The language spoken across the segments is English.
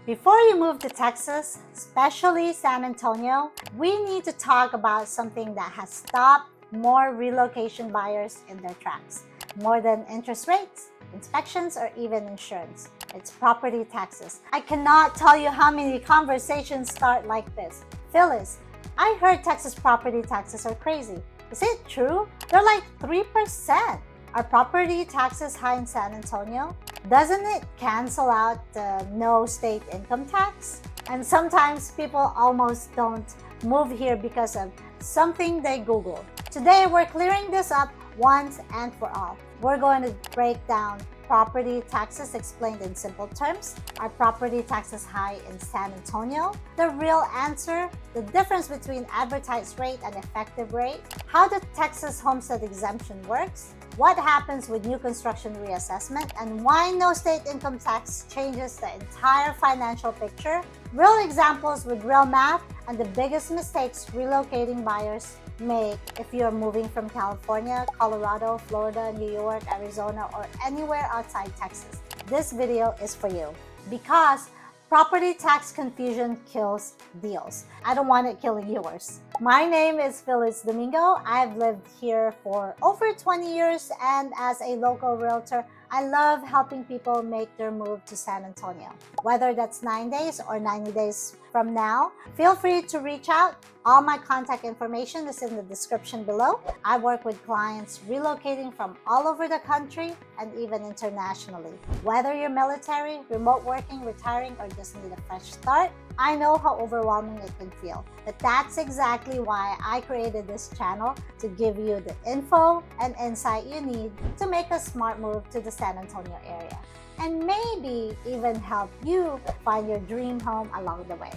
Before you move to Texas, especially San Antonio, we need to talk about something that has stopped more relocation buyers in their tracks. More than interest rates, inspections, or even insurance. It's property taxes. I cannot tell you how many conversations start like this. Phyllis, I heard Texas property taxes are crazy. Is it true? They're like 3%. Are property taxes high in San Antonio? Doesn't it cancel out the no state income tax? And sometimes people almost don't move here because of something they Google. Today, we're clearing this up once and for all. We're going to break down property taxes explained in simple terms. Are property taxes high in San Antonio? The real answer, the difference between advertised rate and effective rate, how the Texas Homestead exemption works, what happens with new construction reassessment, and why no state income tax changes the entire financial picture, real examples with real math, and the biggest mistakes relocating buyers make if you're moving from California, Colorado, Florida, New York, Arizona, or anywhere outside Texas. This video is for you because property tax confusion kills deals. I don't want it killing yours. My name is Phyllis Domingo. I've lived here for over 20 years, and as a local realtor, I love helping people make their move to San Antonio. Whether that's 9 days or 90 days from now, feel free to reach out. All my contact information is in the description below. I work with clients relocating from all over the country and even internationally. Whether you're military, remote working, retiring, or just need a fresh start, I know how overwhelming it can feel. But that's exactly why I created this channel, to give you the info and insight you need to make a smart move to the San Antonio area, and maybe even help you find your dream home along the way.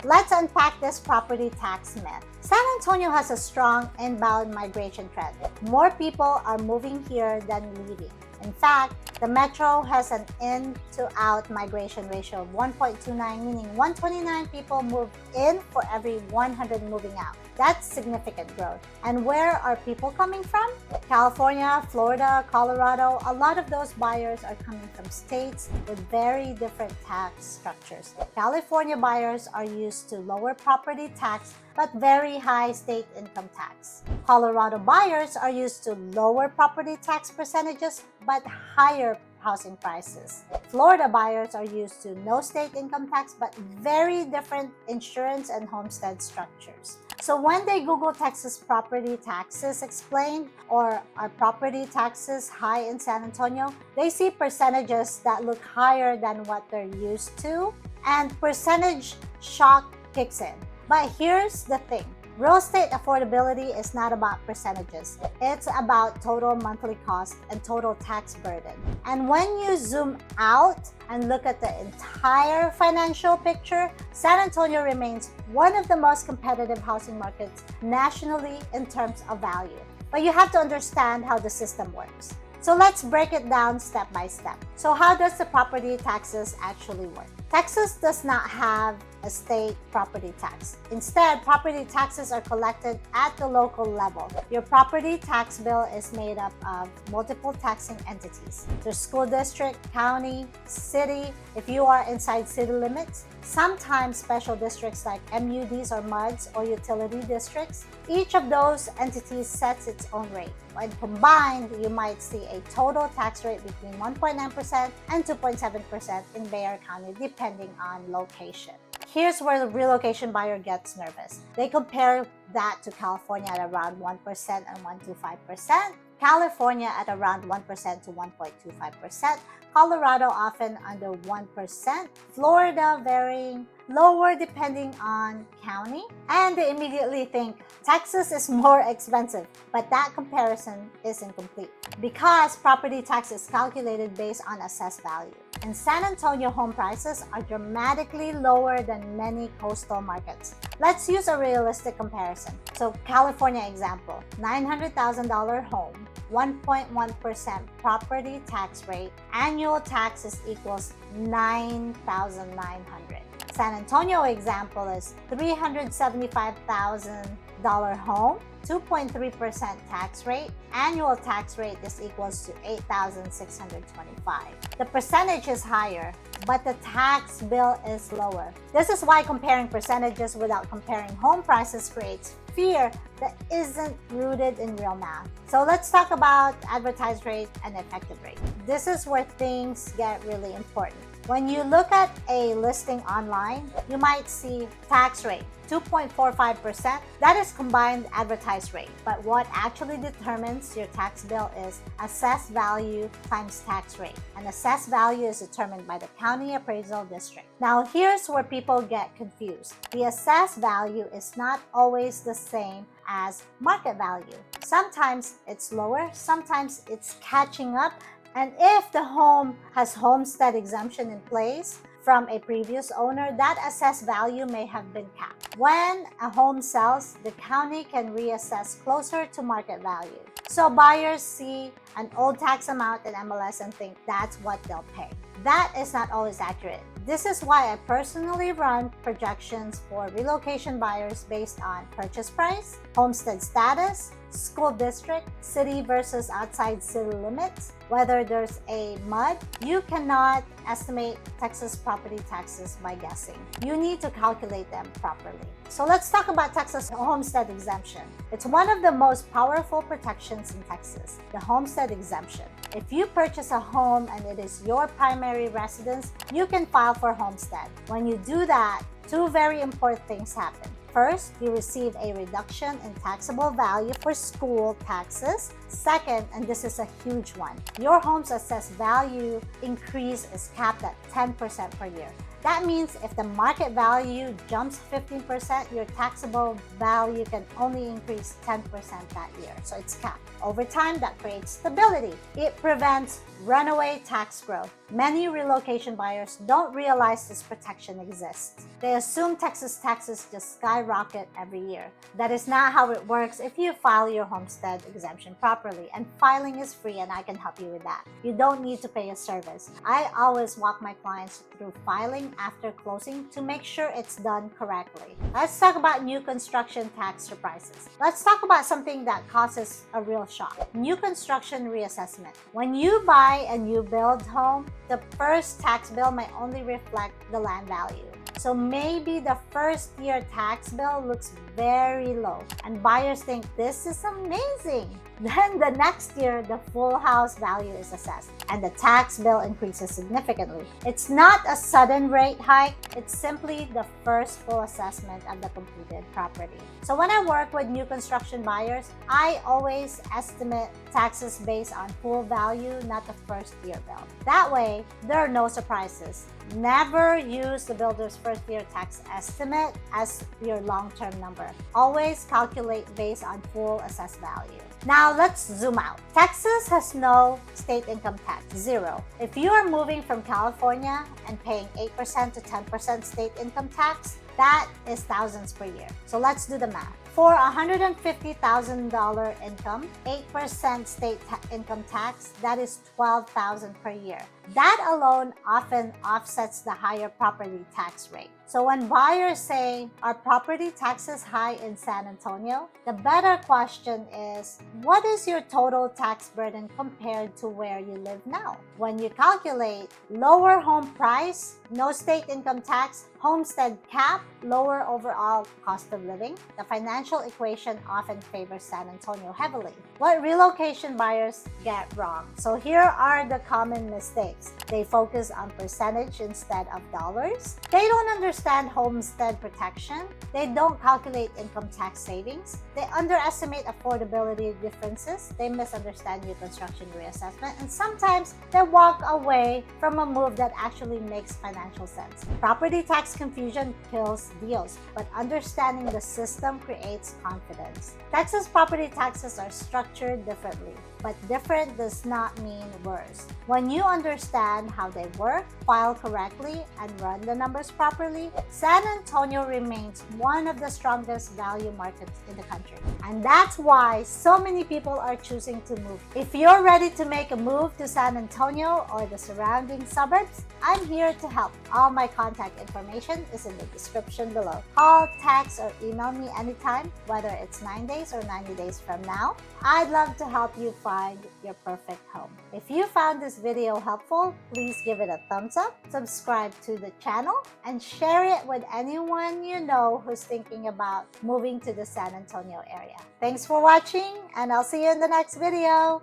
Let's unpack this property tax myth. San Antonio has a strong inbound migration trend. More people are moving here than leaving. In fact, the metro has an in-to-out migration ratio of 1.29, meaning 129 people move in for every 100 moving out. That's significant growth. And where are people coming from? California, Florida, Colorado. A lot of those buyers are coming from states with very different tax structures. California buyers are used to lower property tax but very high state income tax. Colorado buyers are used to lower property tax percentages but higher housing prices. Florida buyers are used to no state income tax but very different insurance and homestead structures. So when they Google Texas property taxes explained, or are property taxes high in San Antonio, they see percentages that look higher than what they're used to, and percentage shock kicks in. But here's the thing. Real estate affordability is not about percentages. It's about total monthly cost and total tax burden. And when you zoom out and look at the entire financial picture, San Antonio remains one of the most competitive housing markets nationally in terms of value. But you have to understand how the system works. So let's break it down step by step. So how does the property taxes actually work? Texas does not have a state property tax. Instead, property taxes are collected at the local level. Your property tax bill is made up of multiple taxing entities. There's school district, county, city, if you are inside city limits, sometimes special districts like MUDs or MUDs or utility districts. Each of those entities sets its own rate. When combined, you might see a total tax rate between 1.9% and 2.7% in Bexar County, depending on location. Here's where the relocation buyer gets nervous. They compare that to California at around 1% and 1.25%, California at around 1% to 1.25%, Colorado often under 1%, Florida varying lower depending on county, and they immediately think Texas is more expensive. But that comparison is incomplete because property tax is calculated based on assessed value. And San Antonio home prices are dramatically lower than many coastal markets. Let's use a realistic comparison. So California example, $900,000 home, 1.1% property tax rate, annual taxes equals $9,900. San Antonio example is $375,000 home, 2.3% tax rate. Annual tax rate is equals to $8,625. The percentage is higher, but the tax bill is lower. This is why comparing percentages without comparing home prices creates fear that isn't rooted in real math. So let's talk about advertised rate and effective rate. This is where things get really important. When you look at a listing online, you might see tax rate, 2.45%. That is combined advertised rate. But what actually determines your tax bill is assessed value times tax rate. And assessed value is determined by the county appraisal district. Now, here's where people get confused. The assessed value is not always the same as market value. Sometimes it's lower, sometimes it's catching up. And if the home has homestead exemption in place from a previous owner, that assessed value may have been capped. When a home sells, the county can reassess closer to market value. So buyers see an old tax amount in MLS and think that's what they'll pay. That is not always accurate. This is why I personally run projections for relocation buyers based on purchase price, homestead status, school district, city versus outside city limits, whether there's a MUD. You cannot estimate Texas property taxes by guessing. You need to calculate them properly. So let's talk about Texas homestead exemption. It's one of the most powerful protections in Texas, the homestead exemption. If you purchase a home and it is your primary residence, you can file for homestead. When you do that, two very important things happen. First, you receive a reduction in taxable value for school taxes. Second, and this is a huge one, your home's assessed value increase is capped at 10% per year. That means if the market value jumps 15%, your taxable value can only increase 10% that year. So it's capped. Over time, that creates stability. It prevents runaway tax growth. Many relocation buyers don't realize this protection exists. They assume Texas taxes just skyrocket every year. That is not how it works if you file your homestead exemption properly. And filing is free, and I can help you with that. You don't need to pay a service. I always walk my clients through filing after closing to make sure it's done correctly. Let's talk about new construction tax surprises. Let's talk about something that causes a real shock. New construction reassessment. When you buy a new build home, the first tax bill may only reflect the land value. So maybe the first year tax bill looks very low and buyers think this is amazing. Then the next year, the full house value is assessed and the tax bill increases significantly. It's not a sudden rate hike, it's simply the first full assessment of the completed property. So when I work with new construction buyers, I always estimate taxes based on full value, not the first year bill. That way, there are no surprises. Never use the builder's first year tax estimate as your long-term number. Always calculate based on full assessed value. Now let's zoom out. Texas has no state income tax, zero. If you are moving from California and paying 8% to 10% state income tax, that is thousands per year. So let's do the math. For $150,000 income, 8% state income tax, that is $12,000 per year. That alone often offsets the higher property tax rate. So when buyers say, are property taxes high in San Antonio? The better question is, what is your total tax burden compared to where you live now? When you calculate lower home price, no state income tax, homestead cap, lower overall cost of living, the financial equation often favors San Antonio heavily. What relocation buyers get wrong? So here are the common mistakes. They focus on percentage instead of dollars. They don't understand homestead protection. They don't calculate income tax savings. They underestimate affordability differences. They misunderstand new construction reassessment. And sometimes they walk away from a move that actually makes financial sense. Property tax tax confusion kills deals, but understanding the system creates confidence. Texas property taxes are structured differently, but different does not mean worse. When you understand how they work, file correctly, and run the numbers properly, San Antonio remains one of the strongest value markets in the country. And that's why so many people are choosing to move. If you're ready to make a move to San Antonio or the surrounding suburbs, I'm here to help. All my contact information is in the description below. Call, text, or email me anytime, whether it's 9 days or 90 days from now. I'd love to help you find your perfect home. If you found this video helpful, please give it a thumbs up, subscribe to the channel, and share it with anyone you know who's thinking about moving to the San Antonio area. Thanks for watching, and I'll see you in the next video.